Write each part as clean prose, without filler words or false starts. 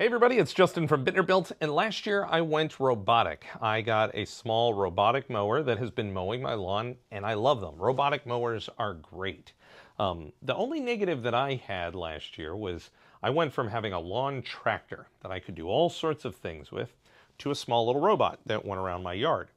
Hey everybody, it's Justin from Built, and last year I went robotic. I got a small robotic mower that has been mowing my lawn, and I love them. Robotic mowers are great. The only negative that I had last year was I went from having a lawn tractor that I could do all sorts of things with to a small little robot that went around my yard.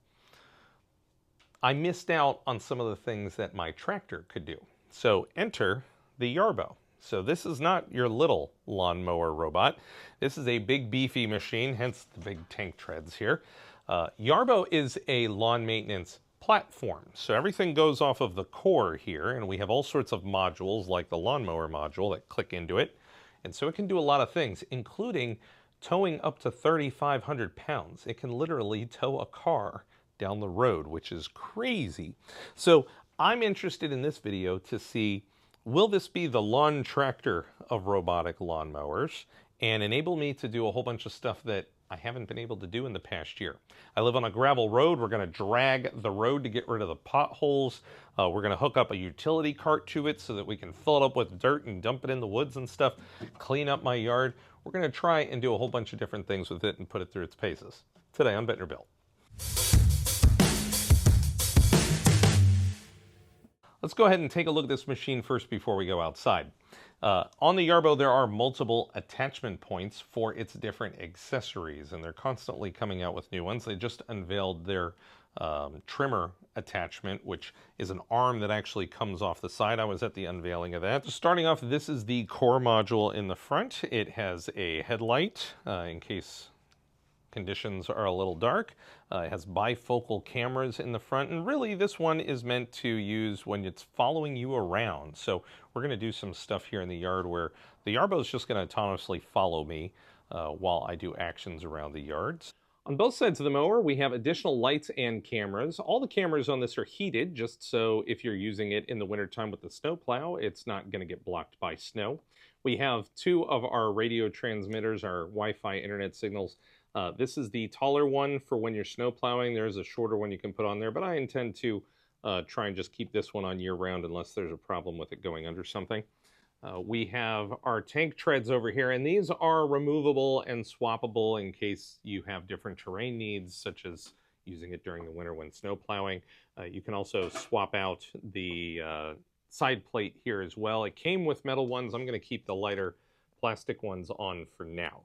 I missed out on some of the things that my tractor could do. So enter the Yarbo. So this is not your little lawnmower robot. This is a big beefy machine, hence the big tank treads here. Yarbo is a lawn maintenance platform. So everything goes off of the core here, and we have all sorts of modules like the lawnmower module that click into it. And so it can do a lot of things, including towing up to 3,500 pounds. It can literally tow a car down the road, which is crazy. So I'm interested in this video to see, will this be the lawn tractor of robotic lawnmowers and enable me to do a whole bunch of stuff that I haven't been able to do in the past year? I live on a gravel road. We're going to drag the road to get rid of the potholes. We're going to hook up a utility cart to it so that we can fill it up with dirt and dump it in the woods and stuff, clean up my yard. We're going to try and do a whole bunch of different things with it and put it through its paces. Today on Built. Let's go ahead and take a look at this machine first before we go outside. On the Yarbo, there are multiple attachment points for its different accessories, and they're constantly coming out with new ones. They just unveiled their trimmer attachment, which is an arm that actually comes off the side. I was at the unveiling of that. So starting off, this is the core module in the front. It has a headlight in case conditions are a little dark. It has bifocal cameras in the front, and really this one is meant to use when it's following you around. So we're going to do some stuff here in the yard where the Yarbo is just going to autonomously follow me while I do actions around the yards. On both sides of the mower, we have additional lights and cameras. All the cameras on this are heated, just so if you're using it in the wintertime with the snowplow, it's not going to get blocked by snow. We have two of our radio transmitters, our Wi-Fi internet signals. This is the taller one for when you're snow plowing. There's a shorter one you can put on there, but I intend to try and just keep this one on year-round unless there's a problem with it going under something. We have our tank treads over here, and these are removable and swappable in case you have different terrain needs, such as using it during the winter when snow plowing. You can also swap out the side plate here as well. It came with metal ones. I'm going to keep the lighter plastic ones on for now.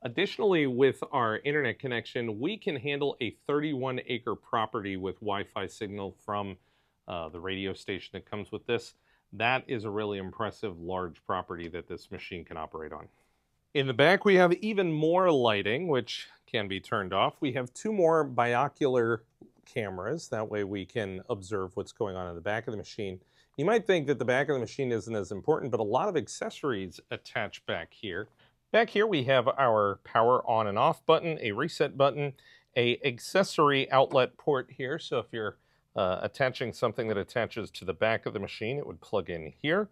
Additionally, with our internet connection, we can handle a 31-acre property with Wi-Fi signal from the radio station that comes with this. That is a really impressive large property that this machine can operate on. In the back, we have even more lighting, which can be turned off. We have two more binocular cameras. That way we can observe what's going on in the back of the machine. You might think that the back of the machine isn't as important, but a lot of accessories attach back here. Back here we have our power on and off button, a reset button, a accessory outlet port here. So if you're attaching something that attaches to the back of the machine, it would plug in here.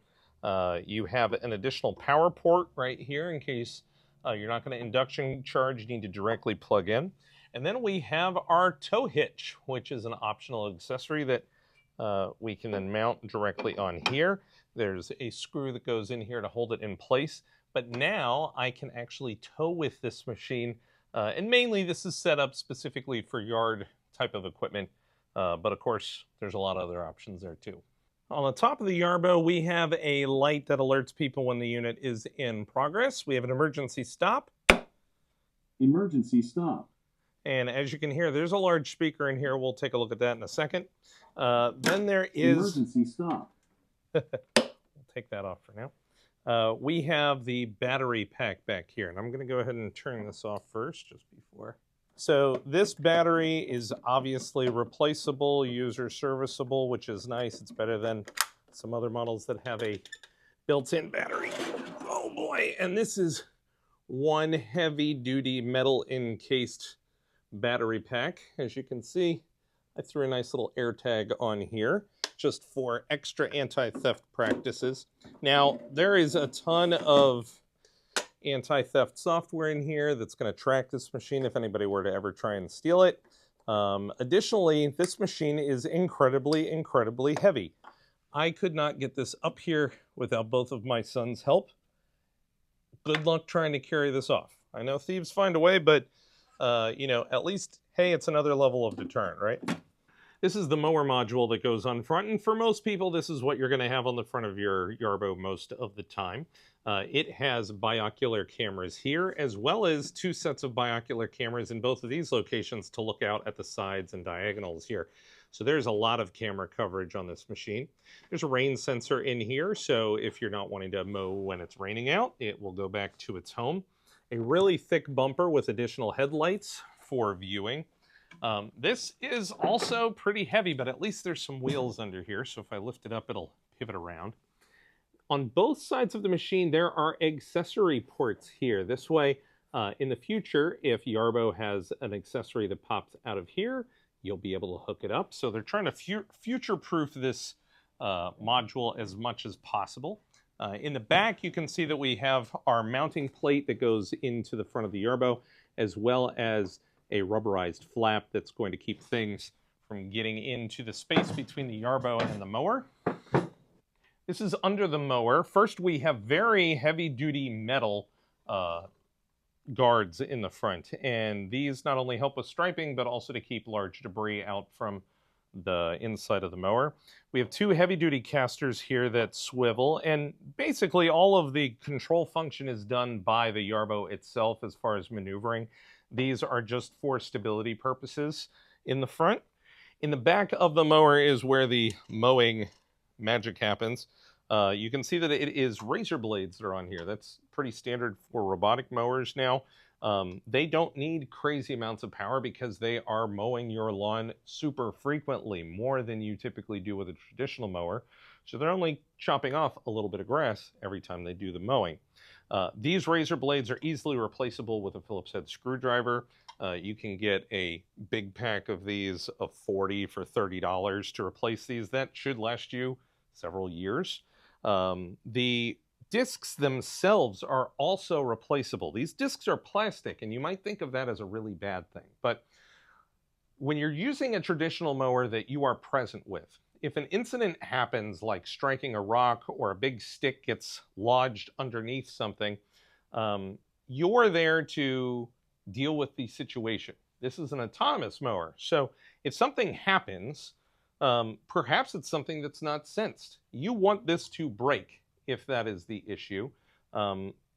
You have an additional power port right here in case you're not going to induction charge, you need to directly plug in. And then we have our tow hitch, which is an optional accessory that we can then mount directly on here. There's a screw that goes in here to hold it in place. But now I can actually tow with this machine, and mainly this is set up specifically for yard type of equipment, but of course there's a lot of other options there too. On the top of the Yarbo, we have a light that alerts people when the unit is in progress. We have an emergency stop. Emergency stop. And as you can hear, there's a large speaker in here. We'll take a look at that in a second. Then there is... Emergency stop. We'll take that off for now. We have the battery pack back here, and I'm going to go ahead and turn this off first just before. So this battery is obviously replaceable, user serviceable, which is nice. It's better than some other models that have a built-in battery. Oh boy, and this is one heavy-duty metal encased battery pack. As you can see, I threw a nice little air tag on here just for extra anti-theft practices. Now, there is a ton of anti-theft software in here that's going to track this machine if anybody were to ever try and steal it. Additionally, this machine is incredibly, incredibly heavy. I could not get this up here without both of my sons' help. good luck trying to carry this off. I know thieves find a way, but, you know, at least, hey, it's another level of deterrent, right? This is the mower module that goes on front, and for most people, this is what you're going to have on the front of your Yarbo most of the time. It has binocular cameras here, as well as 2 sets of binocular cameras in both of these locations to look out at the sides and diagonals here. So there's a lot of camera coverage on this machine. There's a rain sensor in here, so if you're not wanting to mow when it's raining out, it will go back to its home. A really thick bumper with additional headlights for viewing. This is also pretty heavy, but at least there's some wheels under here, so if I lift it up, it'll pivot around. On both sides of the machine, there are accessory ports here. This way, in the future, if Yarbo has an accessory that pops out of here, you'll be able to hook it up. So they're trying to future-proof this module as much as possible. In the back, you can see that we have our mounting plate that goes into the front of the Yarbo, as well as a rubberized flap that's going to keep things from getting into the space between the Yarbo and the mower. This is under the mower. First, we have very heavy-duty metal guards in the front, and these not only help with striping, but also to keep large debris out from the inside of the mower. We have 2 heavy-duty casters here that swivel, and basically all of the control function is done by the Yarbo itself as far as maneuvering. These are just for stability purposes in the front. In the back of the mower is where the mowing magic happens. You can see that it is razor blades that are on here. That's pretty standard for robotic mowers now. They don't need crazy amounts of power because they are mowing your lawn super frequently, more than you typically do with a traditional mower. So they're only chopping off a little bit of grass every time they do the mowing. These razor blades are easily replaceable with a Phillips head screwdriver. You can get a big pack of these of 40 for $30 to replace these. That should last you several years. The discs themselves are also replaceable. These discs are plastic, and you might think of that as a really bad thing. But when you're using a traditional mower that you are present with, if an incident happens like striking a rock or a big stick gets lodged underneath something, you're there to deal with the situation. This is an autonomous mower. So if something happens, perhaps it's something that's not sensed. You want this to break if that is the issue,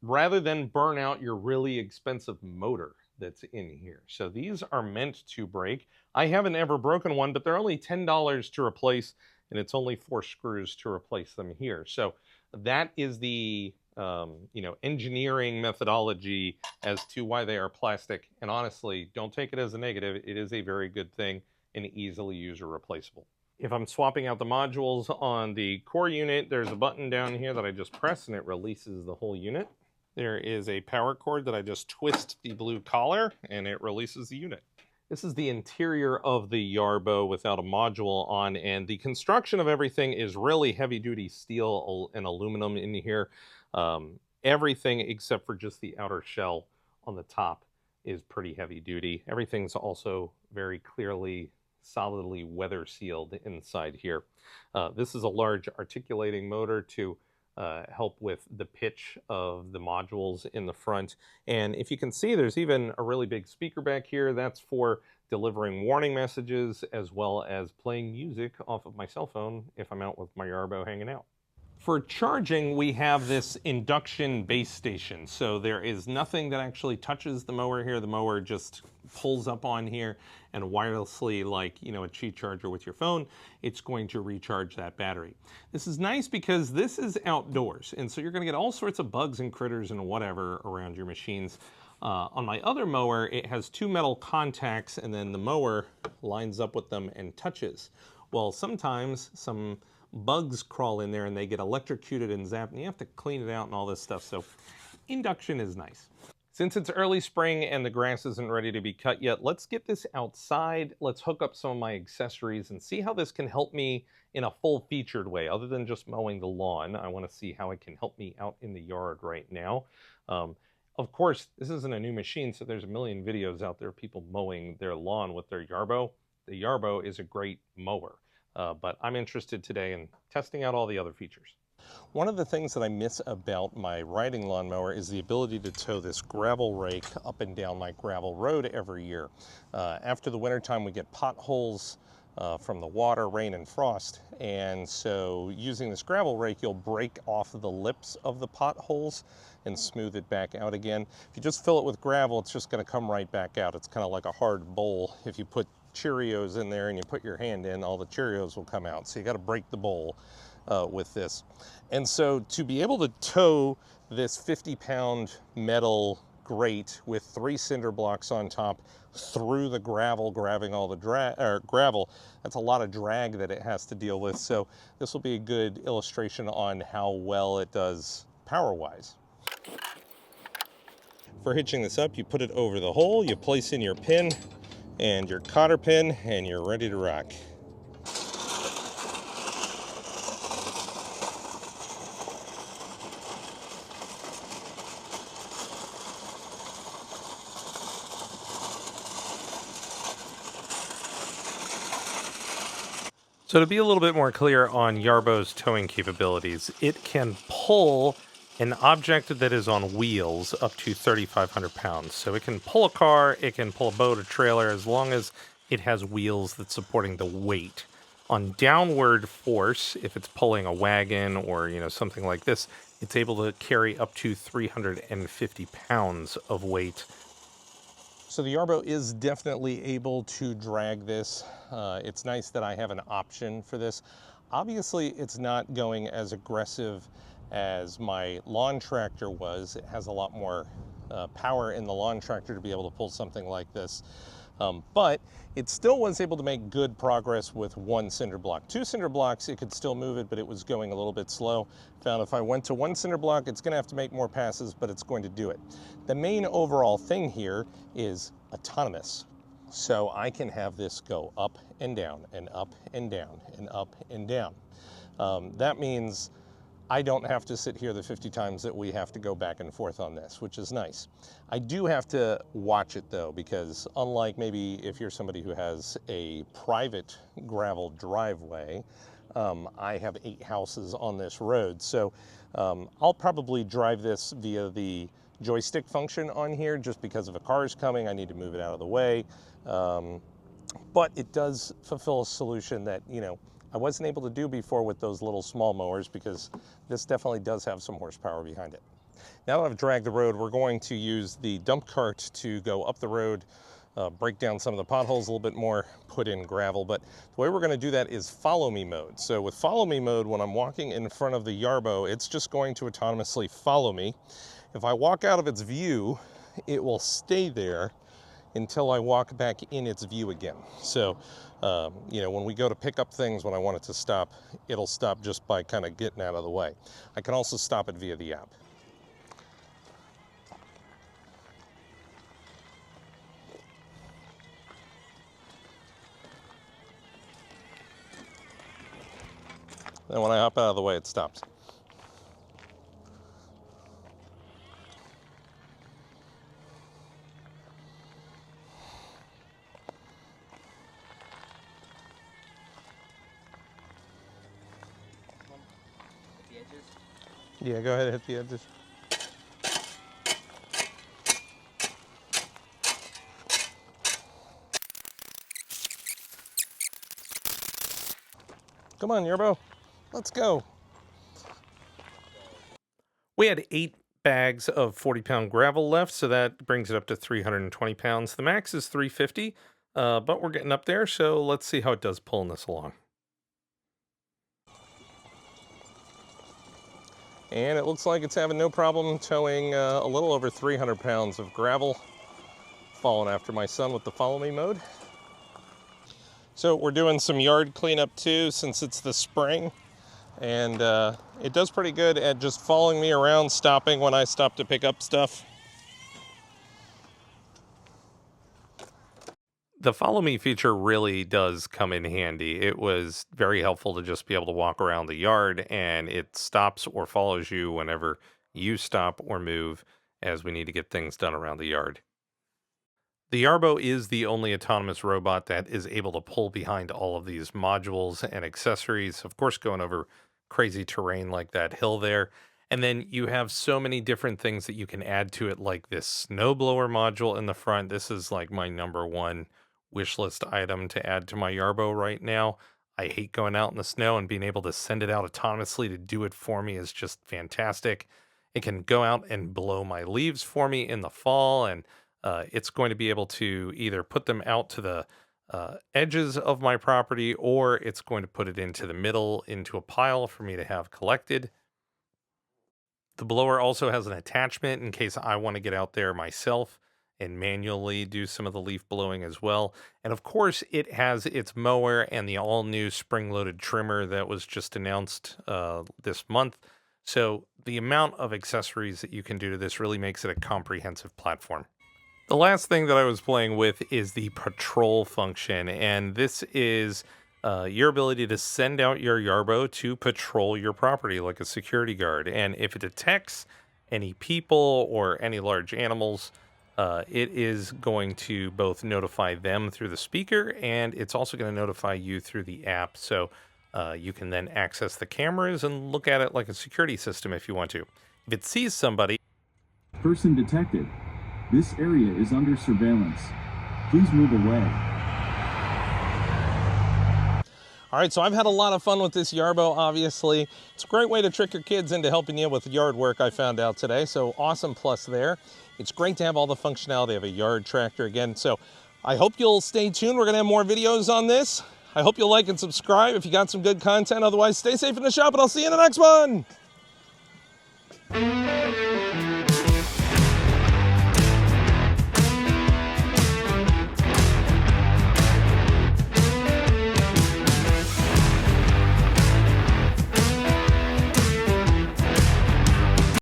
rather than burn out your really expensive motor that's in here. So these are meant to break. I haven't ever broken one, but they're only $10 to replace, and it's only 4 screws to replace them here. So that is the engineering methodology as to why they are plastic. And honestly, don't take it as a negative. It is a very good thing and easily user replaceable. If I'm swapping out the modules on the core unit, there's a button down here that I just press and it releases the whole unit. There is a power cord that I just twist the blue collar and it releases the unit. This is the interior of the Yarbo without a module on, and the construction of everything is really heavy-duty steel and aluminum in here. Everything except for just the outer shell on the top is pretty heavy-duty. Everything's also very clearly, solidly weather-sealed inside here. This is a large articulating motor to help with the pitch of the modules in the front. And if you can see, there's even a really big speaker back here. That's for delivering warning messages as well as playing music off of my cell phone if I'm out with my Yarbo hanging out. For charging, we have this induction base station. So there is nothing that actually touches the mower here. The mower just pulls up on here and wirelessly, like, a Qi charger with your phone, it's going to recharge that battery. This is nice because this is outdoors. And so you're going to get all sorts of bugs and critters and whatever around your machines. On my other mower, it has 2 metal contacts and then the mower lines up with them and touches. Well, sometimes some bugs crawl in there and they get electrocuted and zapped, and you have to clean it out and all this stuff. So induction is nice. Since it's early spring and the grass isn't ready to be cut yet, let's get this outside. Let's hook up some of my accessories and see how this can help me in a full-featured way. Other than just mowing the lawn, I want to see how it can help me out in the yard right now. Of course, this isn't a new machine, so there's a million videos out there of people mowing their lawn with their Yarbo. The Yarbo is a great mower. But I'm interested today in testing out all the other features. One of the things that I miss about my riding lawnmower is the ability to tow this gravel rake up and down my gravel road every year. After the wintertime, we get potholes from the water, rain, and frost. And so using this gravel rake, you'll break off the lips of the potholes and smooth it back out again. If you just fill it with gravel, it's just going to come right back out. It's kind of like a hard bowl. If you put Cheerios in there and you put your hand in, all the Cheerios will come out. So you got to break the bowl with this. And so to be able to tow this 50-pound metal grate with 3 cinder blocks on top through the gravel, grabbing all the gravel, that's a lot of drag that it has to deal with. So this will be a good illustration on how well it does power-wise. For hitching this up, you put it over the hole, you place in your pin and your cotter pin, and you're ready to rock. So to be a little bit more clear on Yarbo's towing capabilities, it can pull an object that is on wheels up to 3,500 pounds. So it can pull a car, it can pull a boat, a trailer, as long as it has wheels that's supporting the weight. On downward force, if it's pulling a wagon or something like this, it's able to carry up to 350 pounds of weight. So the Yarbo is definitely able to drag this. It's nice that I have an option for this. Obviously, it's not going as aggressive as my lawn tractor was. It has a lot more power in the lawn tractor to be able to pull something like this. But it still was able to make good progress with 1 cinder block. 2 cinder blocks, it could still move it, but it was going a little bit slow. Found if I went to 1 cinder block, it's gonna have to make more passes, but it's going to do it. The main overall thing here is autonomous. So I can have this go up and down and up and down and up and down. That means I don't have to sit here the 50 times that we have to go back and forth on this, which is nice. I do have to watch it though, because unlike maybe if you're somebody who has a private gravel driveway, I have 8 houses on this road. So I'll probably drive this via the joystick function on here just because if a car is coming, I need to move it out of the way. But it does fulfill a solution that, I wasn't able to do before with those little small mowers, because this definitely does have some horsepower behind it. Now that I've dragged the road, we're going to use the dump cart to go up the road, break down some of the potholes a little bit more, put in gravel. But the way we're going to do that is follow me mode. So with follow me mode, when I'm walking in front of the Yarbo, it's just going to autonomously follow me. If I walk out of its view, it will stay there until I walk back in its view again. So, when we go to pick up things, when I want it to stop, it'll stop just by kind of getting out of the way. I can also stop it via the app. Then when I hop out of the way, it stops. The edges? Yeah, go ahead and hit the edges. Come on, Yarbo. Let's go. We had 8 bags of 40-pound gravel left, so that brings it up to 320 pounds. The max is 350, but we're getting up there, so let's see how it does pulling this along. And it looks like it's having no problem towing a little over 300 pounds of gravel, following after my son with the follow me mode. So we're doing some yard cleanup too, since it's the spring. And it does pretty good at just following me around, stopping when I stop to pick up stuff. The follow me feature really does come in handy. It was very helpful to just be able to walk around the yard, and it stops or follows you whenever you stop or move, as we need to get things done around the yard. The Yarbo is the only autonomous robot that is able to pull behind all of these modules and accessories. Of course, going over crazy terrain like that hill there. And then you have so many different things that you can add to it, like this snowblower module in the front. This is like my number one wish list item to add to my Yarbo right now. I hate going out in the snow, and being able to send it out autonomously to do it for me is just fantastic. It can go out and blow my leaves for me in the fall, and it's going to be able to either put them out to the edges of my property, or it's going to put it into the middle, into a pile for me to have collected. The blower also has an attachment in case I want to get out there myself and manually do some of the leaf blowing as well. And of course, it has its mower and the all new spring loaded trimmer that was just announced this month. So the amount of accessories that you can do to this really makes it a comprehensive platform. The last thing that I was playing with is the patrol function, and this is your ability to send out your Yarbo to patrol your property like a security guard. And if it detects any people or any large animals, it is going to both notify them through the speaker, and it's also going to notify you through the app. So you can then access the cameras and look at it like a security system if you want to. If it sees somebody... Person detected. This area is under surveillance. Please move away. All right, so I've had a lot of fun with this Yarbo, obviously. It's a great way to trick your kids into helping you with yard work, I found out today, so awesome plus there. It's great to have all the functionality of a yard tractor again, so I hope you'll stay tuned. We're going to have more videos on this. I hope you'll like and subscribe if you got some good content. Otherwise, stay safe in the shop, and I'll see you in the next one.